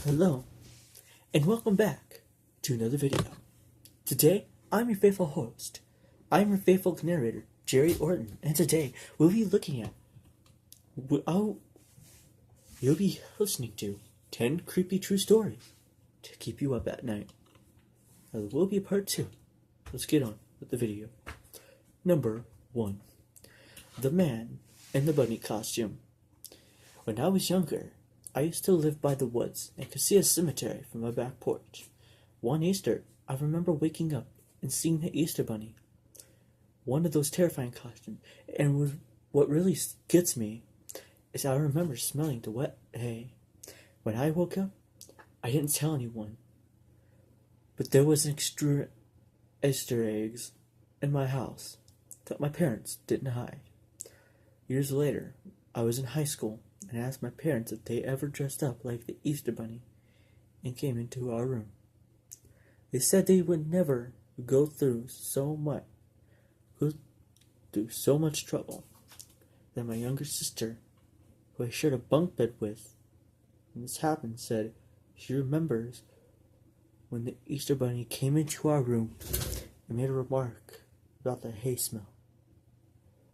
Hello, and welcome back to another video. Today, I'm your faithful host. I'm your faithful narrator, Jerry Orton, and today we'll be looking at you'll be listening to 10 creepy true stories to keep you up at night. Now, there will be a part 2. Let's get on with the video. Number 1. The Man in the Bunny Costume. When I was younger, I used to live by the woods and could see a cemetery from my back porch. One Easter, I remember waking up and seeing the Easter Bunny. One of those terrifying costumes, and what really gets me is I remember smelling the wet hay. When I woke up, I didn't tell anyone, but there was an extra Easter eggs in my house that my parents didn't hide. Years later, I was in high school and asked my parents if they ever dressed up like the Easter Bunny and came into our room. They said they would never go through so much trouble. Then my younger sister, who I shared a bunk bed with when this happened, said she remembers when the Easter Bunny came into our room and made a remark about the hay smell.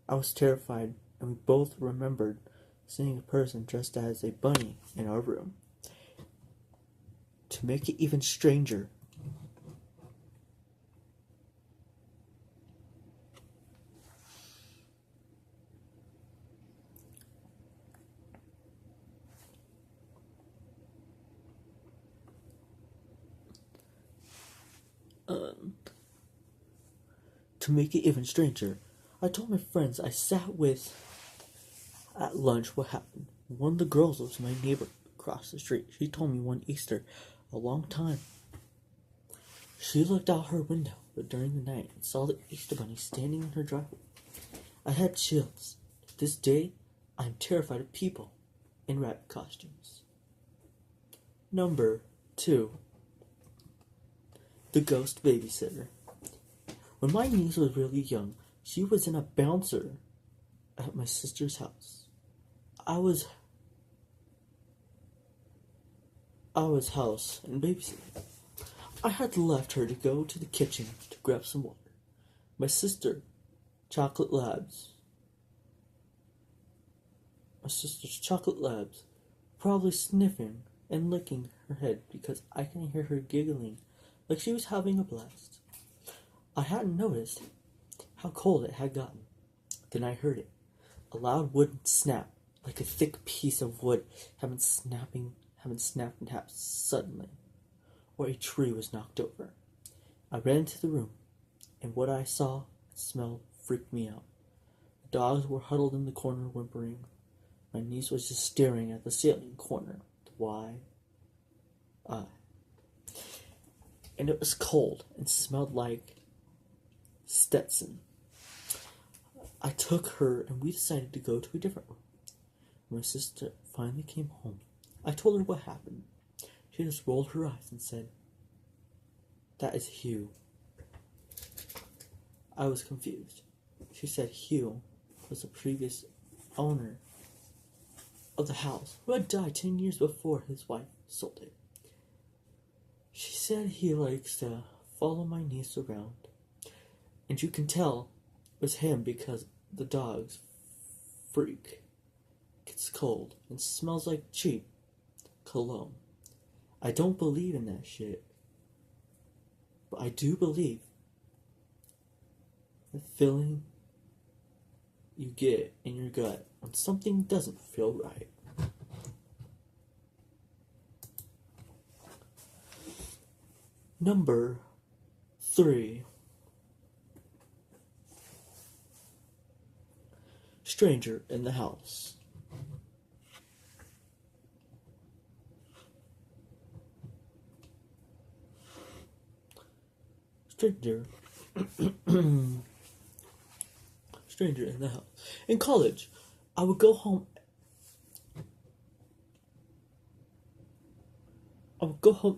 I was terrified, and we both remembered seeing a person dressed as a bunny in our room. To make it even stranger, I told my friends I sat with at lunch what happened. One of the girls was my neighbor across the street. She told me one Easter, a long time. She looked out her window during the night and saw the Easter Bunny standing in her driveway. I had chills. To this day, I am terrified of people in rabbit costumes. Number 2. The Ghost Babysitter. When my niece was really young, she was in a bouncer at my sister's house. I was house and babysitting. I had left her to go to the kitchen to grab some water. My sister's chocolate labs, probably sniffing and licking her head because I can hear her giggling like she was having a blast. I hadn't noticed how cold it had gotten. Then I heard it, a loud wooden snap, like a thick piece of wood having snapped in half suddenly, or a tree was knocked over. I ran into the room, and what I saw and smelled freaked me out. The dogs were huddled in the corner whimpering. My niece was just staring at the ceiling corner, wide eye. And it was cold and smelled like Stetson. I took her and we decided to go to a different room. When my sister finally came home, I told her what happened. She just rolled her eyes and said, "That is Hugh." I was confused. She said Hugh was the previous owner of the house who had died 10 years before his wife sold it. She said he likes to follow my niece around, and you can tell it was him because the dog's freak gets cold and smells like cheap cologne. I don't believe in that shit, but I do believe the feeling you get in your gut when something doesn't feel right. Number 3. Stranger in the House. Stranger in the house. In college, I would go home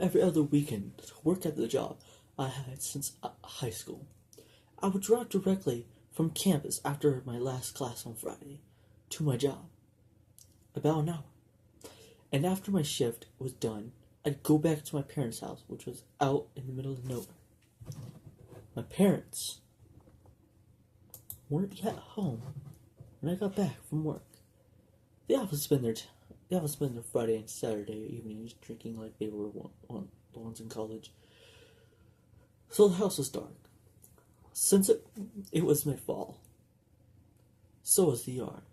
every other weekend to work at the job I had since high school. I would drive directly from campus after my last class on Friday to my job, about an hour. And after my shift was done, I'd go back to my parents' house, which was out in the middle of nowhere. My parents weren't yet home when I got back from work. They often spend their Friday and Saturday evenings drinking like they were the ones in college. So the house was dark. Since it was mid-fall, so was the yard.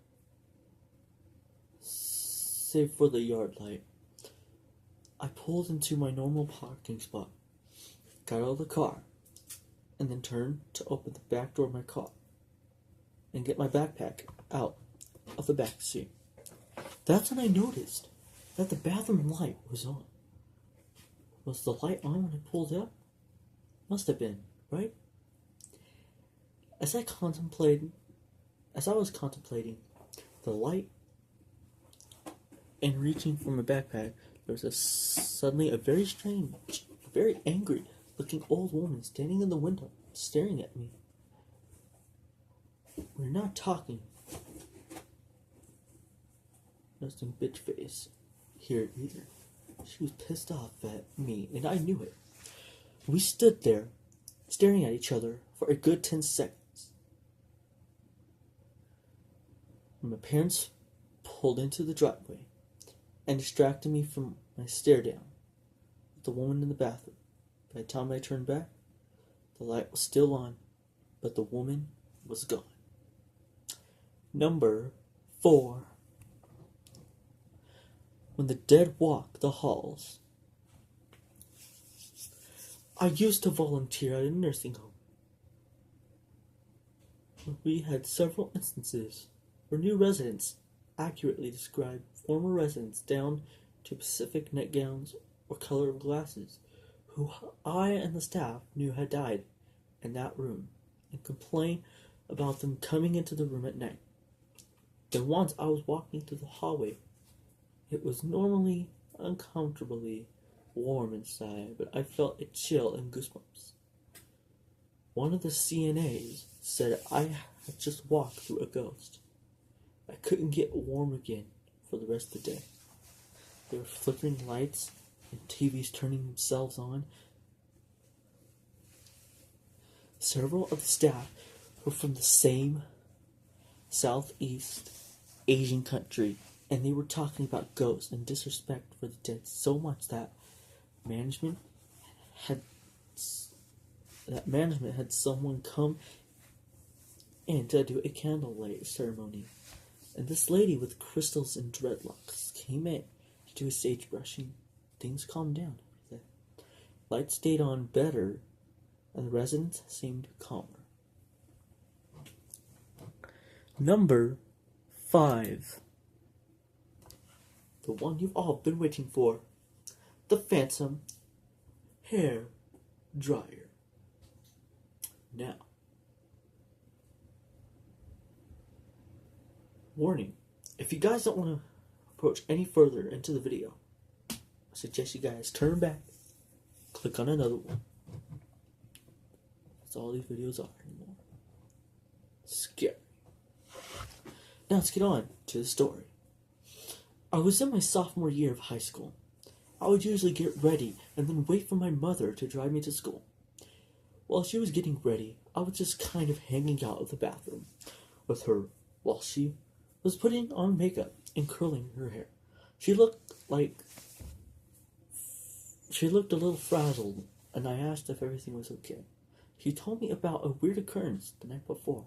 Save for the yard light. I pulled into my normal parking spot, got out of the car, and then turned to open the back door of my car and get my backpack out of the back seat. That's when I noticed that the bathroom light was on. Was the light on when I pulled up? Must have been, right? As I was contemplating the light and reaching for my backpack, there was suddenly a very strange, very angry looking old woman standing in the window, staring at me. We're not talking. Nothing bitch face here either. She was pissed off at me, and I knew it. We stood there, staring at each other for a good 10 seconds. When my parents pulled into the driveway and distracted me from my stare down at the woman in the bathroom. By the time I turned back, the light was still on, but the woman was gone. Number 4. When the dead walk the halls. I used to volunteer at a nursing home. We had several instances where new residents accurately described former residents down to specific nightgowns or color of glasses who I and the staff knew had died in that room and complained about them coming into the room at night. Then once I was walking through the hallway. It was normally uncomfortably warm inside, but I felt a chill and goosebumps. One of the CNAs said I had just walked through a ghost. I couldn't get warm again for the rest of the day. There were flickering lights and TVs turning themselves on. Several of the staff were from the same Southeast Asian country, and they were talking about ghosts and disrespect for the dead so much that management had someone come in to do a candlelight ceremony. And this lady with crystals and dreadlocks came in to do a sage brushing. Things calmed down. The light stayed on better, and the residents seemed calmer. Number 5. The one you've all been waiting for. The Phantom Hair Dryer. Now, warning, if you guys don't want to approach any further into the video, I suggest you guys turn back, click on another one. That's all these videos are anymore. Scary. Now let's get on to the story. I was in my sophomore year of high school. I would usually get ready and then wait for my mother to drive me to school. While she was getting ready, I was just kind of hanging out of the bathroom with her while she was putting on makeup and curling her hair. She looked a little frazzled, and I asked if everything was okay. She told me about a weird occurrence the night before.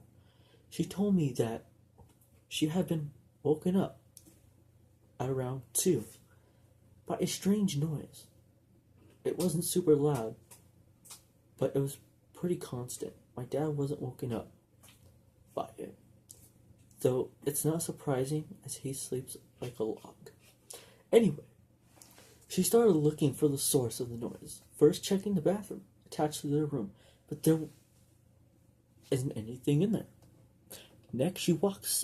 She told me that she had been woken up at around 2 by a strange noise. It wasn't super loud, but it was pretty constant. My dad wasn't woken up by it, though it's not surprising as he sleeps like a log. Anyway, she started looking for the source of the noise, first checking the bathroom attached to their room, but there isn't anything in there. Next, she walks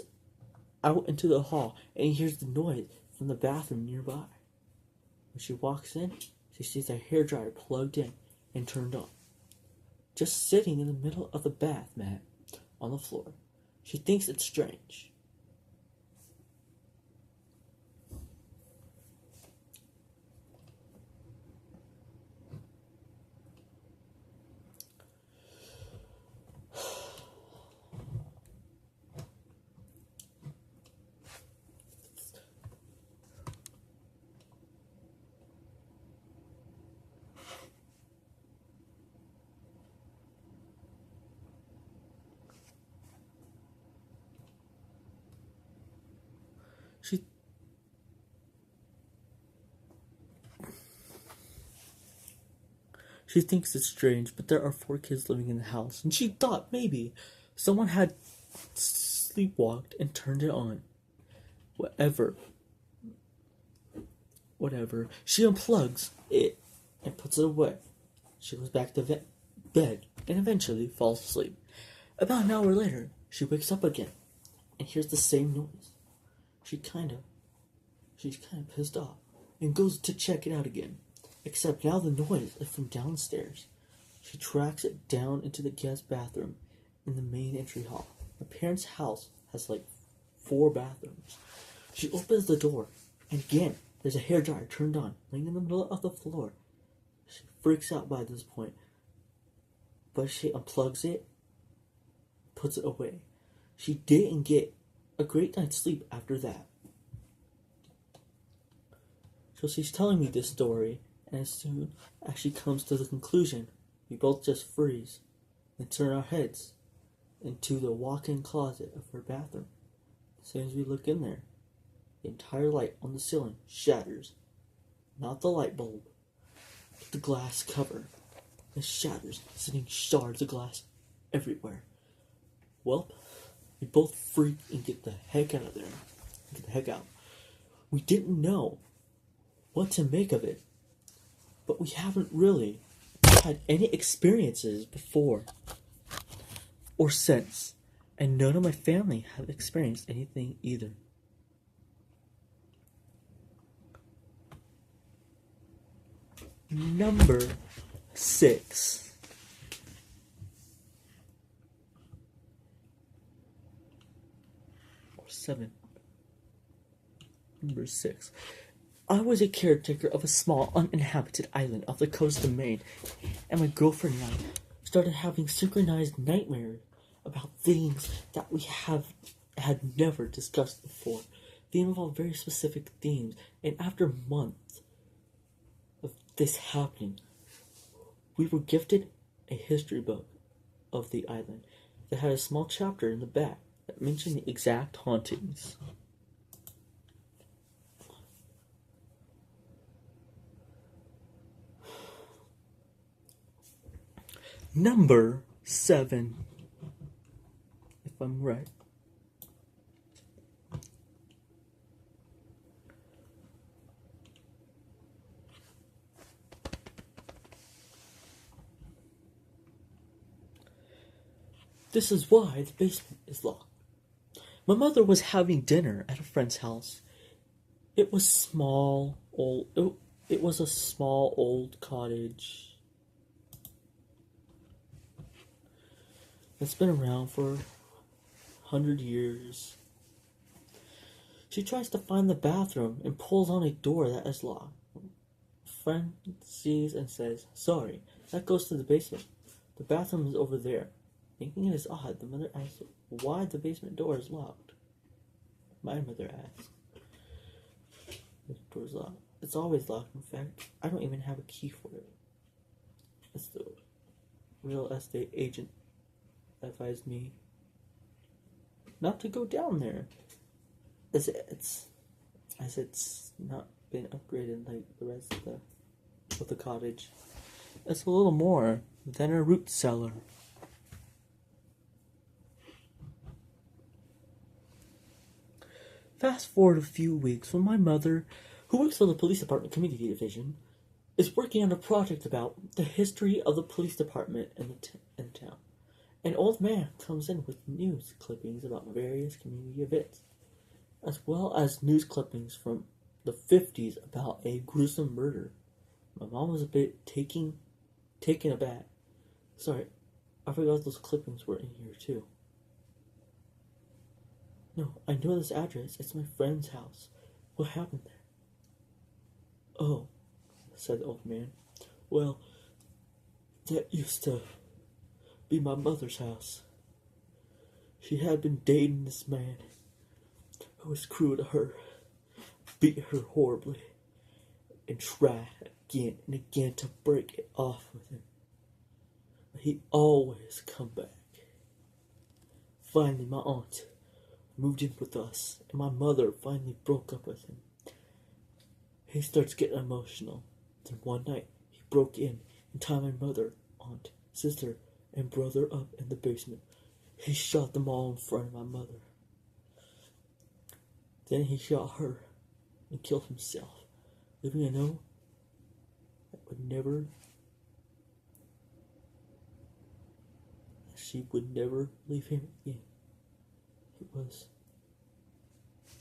out into the hall and hears the noise from the bathroom nearby. When she walks in, she sees a hairdryer plugged in and turned on, just sitting in the middle of the bath mat on the floor. She thinks it's strange. She thinks it's strange, but there are 4 kids living in the house, and she thought maybe someone had sleepwalked and turned it on. Whatever. She unplugs it and puts it away. She goes back to bed and eventually falls asleep. About an hour later, she wakes up again and hears the same noise. She's kind of pissed off and goes to check it out again. Except now the noise is from downstairs. She tracks it down into the guest bathroom in the main entry hall. My parents' house has like 4 bathrooms. She opens the door, and again, there's a hairdryer turned on, laying in the middle of the floor. She freaks out by this point, but she unplugs it, puts it away. She didn't get a great night's sleep after that. So she's telling me this story, and as soon as she comes to the conclusion, we both just freeze and turn our heads into the walk-in closet of her bathroom. As soon as we look in there, the entire light on the ceiling shatters. Not the light bulb, but the glass cover. It shatters, sending shards of glass everywhere. Well, we both freak and get the heck out of there. Get the heck out. We didn't know what to make of it, but we haven't really had any experiences before or since, and none of my family have experienced anything either. Number 6. Or 7. Number 6. I was a caretaker of a small uninhabited island off the coast of Maine, and my girlfriend and I started having synchronized nightmares about things that we had never discussed before. They involved very specific themes, and after months of this happening, we were gifted a history book of the island that had a small chapter in the back that mentioned the exact hauntings. Number 7, if I'm right. This is why the basement is locked. My mother was having dinner at a friend's house. It was It was a small old cottage that's been around for 100 years. She tries to find the bathroom and pulls on a door that is locked. A friend sees and says, "Sorry, that goes to the basement. The bathroom is over there." Thinking it is odd, the mother asks why the basement door is locked. My mother asks, "The door is locked." It's always locked. In fact, I don't even have a key for it. As the real estate agent advised me not to go down there, as it's not been upgraded like the rest of the cottage. It's a little more than a root cellar. Fast forward a few weeks when my mother, who works for the police department community division, is working on a project about the history of the police department in the town. An old man comes in with news clippings about various community events, as well as news clippings from the 50s about a gruesome murder. My mom was a bit taken aback. Sorry, I forgot those clippings were in here too. "No, I know this address. It's my friend's house. What happened there?" "Oh," said the old man. "Well, that used to be my mother's house. She had been dating this man who was cruel to her, beat her horribly, and tried again and again to break it off with him. But he always come back. Finally, my aunt moved in with us, and my mother finally broke up with him. He starts getting emotional. Then one night, he broke in and tied my mother, aunt, sister, and brother up in the basement. He shot them all in front of my mother. Then he shot her and killed himself, leaving a note she would never leave him again.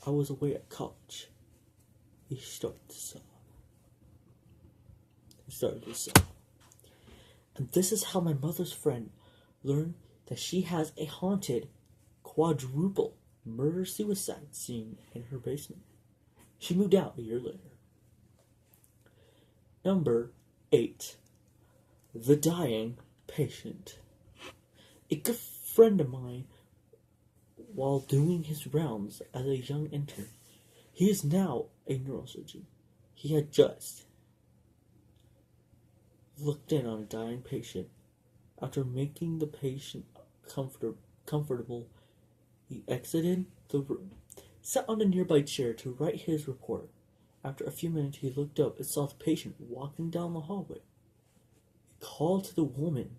I was away at college. He started to sob. And this is how my mother's friend learned that she has a haunted quadruple murder-suicide scene in her basement. She moved out a year later. Number 8. The Dying Patient. A good friend of mine, while doing his rounds as a young intern, he is now a neurosurgeon. He had just looked in on a dying patient. After making the patient comfortable, he exited the room, sat on a nearby chair to write his report. After a few minutes, he looked up and saw the patient walking down the hallway. He called to the woman,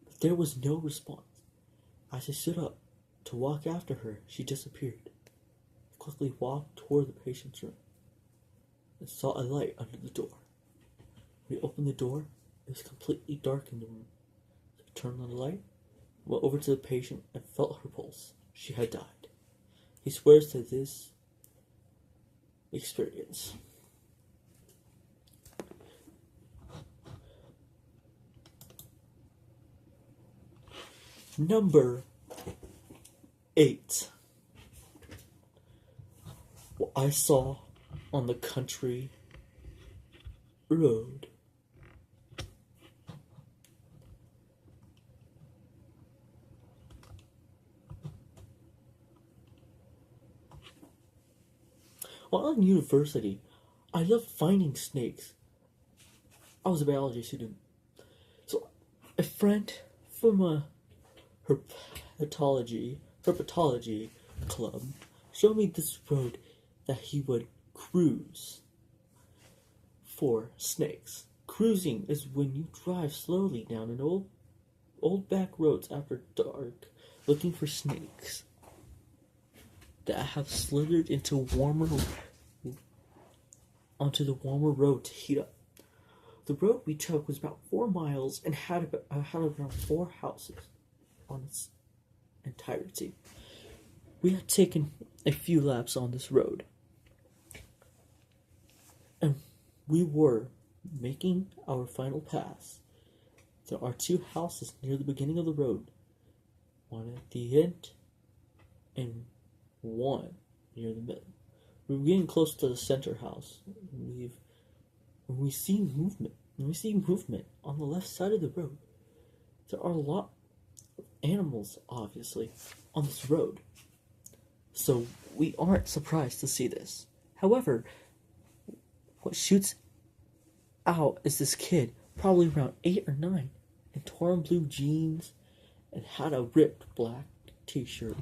but there was no response. As he stood up to walk after her, she disappeared. He quickly walked toward the patient's room and saw a light under the door. When he opened the door, it was completely dark in the room. So he turned on the light, went over to the patient, and felt her pulse. She had died. He swears to this experience. Number 8. What I saw on the country road. While in university, I loved finding snakes. I was a biology student. So a friend from herpetology club showed me this road that he would cruise for snakes. Cruising is when you drive slowly down an old back roads after dark, looking for snakes that have slithered onto the warmer road to heat up. The road we took was about 4 miles and had around 4 houses on its entirety. We had taken a few laps on this road, and we were making our final pass. There are 2 houses near the beginning of the road, one at the end and one near the middle. We were getting close to the center house. When we see movement on the left side of the road. There are a lot of animals, obviously, on this road. So we aren't surprised to see this. However, what shoots out is this kid, probably around 8 or 9, in torn blue jeans and had a ripped black t-shirt.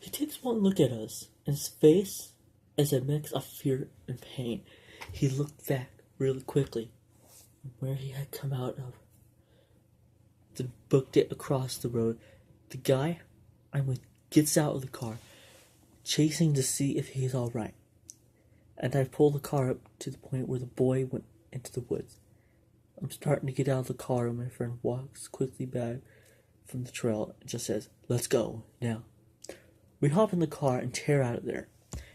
He takes one look at us, and his face is a mix of fear and pain. He looked back really quickly where he had come out of, then booked it across the road. The guy I'm with gets out of the car, chasing to see if he's alright. And I pull the car up to the point where the boy went into the woods. I'm starting to get out of the car, and my friend walks quickly back from the trail and just says, "Let's go, now." We hop in the car and tear out of there.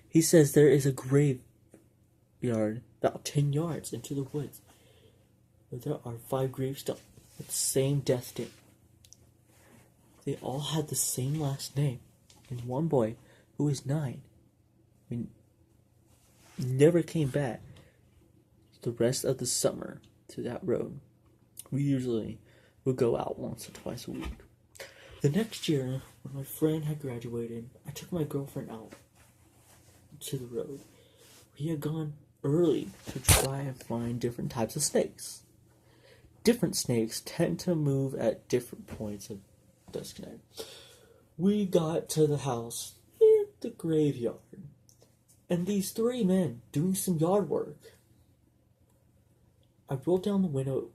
He says there is a graveyard about 10 yards into the woods, where there are 5 gravestones with the same death date. They all had the same last name, and one boy, who was 9, never came back the rest of the summer to that road. We usually would go out once or twice a week. The next year, when my friend had graduated, I took my girlfriend out to the road. we had gone early to try and find different types of snakes. Different snakes tend to move at different points of dusk night. We got to the house near the graveyard, and these three men doing some yard work. I rolled down the window,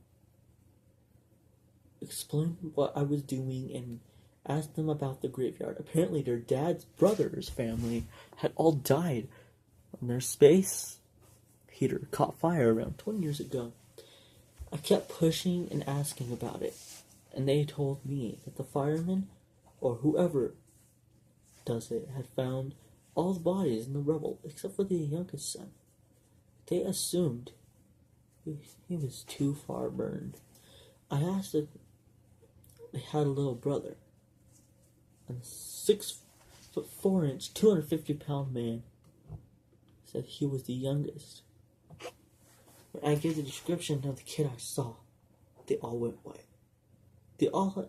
explained what I was doing, and asked them about the graveyard. Apparently their dad's brother's family had all died when their space heater caught fire around 20 years ago. I kept pushing and asking about it, and they told me that the firemen, or whoever does it, had found all the bodies in the rubble except for the youngest son. They assumed he was too far burned. I asked if they had a little brother, and the 6'4", 250-pound man said he was the youngest. When I gave the description of the kid I saw, they all went white. They all had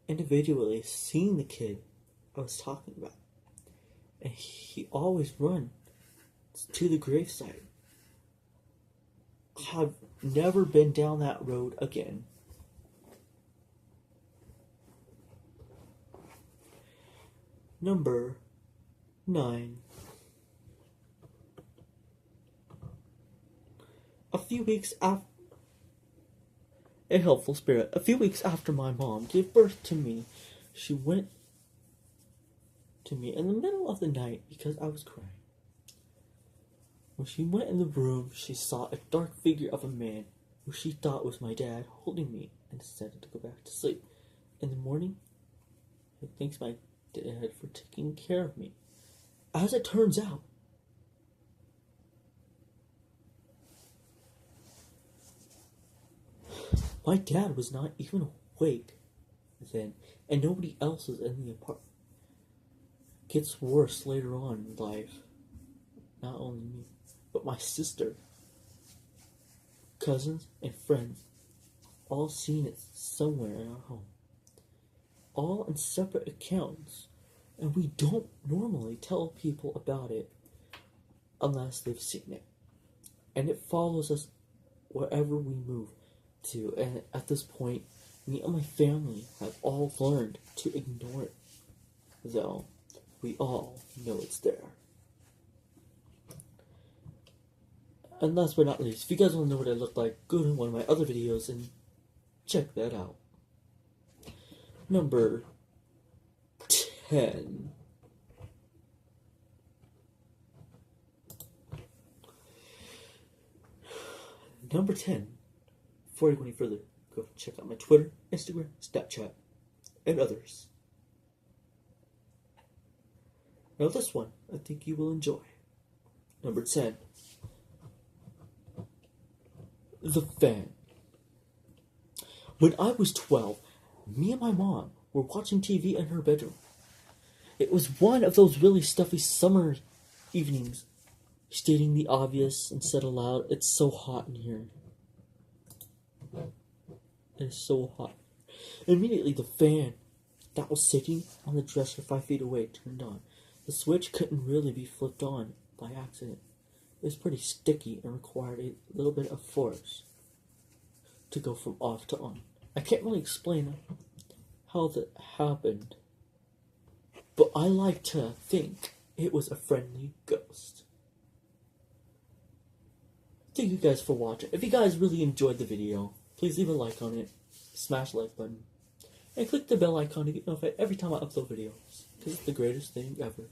individually seen the kid I was talking about, and he always run to the gravesite. I've never been down that road again. Number 9. A few weeks after my mom gave birth to me, she went to me in the middle of the night because I was crying. When she went in the room, she saw a dark figure of a man who she thought was my dad holding me and decided to go back to sleep. In the morning, he thanks my dad for taking care of me. As it turns out, my dad was not even awake then, and nobody else was in the apartment. It gets worse later on in life. Not only me, but my sister, cousins, and friends all seen it somewhere in our home. All in separate accounts, and we don't normally tell people about it unless they've seen it. And it follows us wherever we move to, and at this point, me and my family have all learned to ignore it, though we all know it's there. And last but not least, if you guys want to know what I look like, go to one of my other videos and check that out. Number 10. Number 10. Before I go any further, go check out my Twitter, Instagram, Snapchat, and others. Now this one, I think you will enjoy. Number 10. The Fan. When I was 12, me and my mom were watching TV in her bedroom. It was one of those really stuffy summer evenings, stating the obvious and said aloud, "It's so hot in here. It's so hot." Immediately the fan that was sitting on the dresser 5 feet away turned on. The switch couldn't really be flipped on by accident. It was pretty sticky and required a little bit of force to go from off to on. I can't really explain how that happened, but I like to think it was a friendly ghost. Thank you guys for watching. If you guys really enjoyed the video, please leave a like on it, smash the like button, and click the bell icon to get notified every time I upload videos, because it's the greatest thing ever.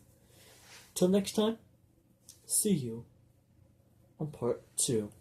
Till next time, see you on part 2.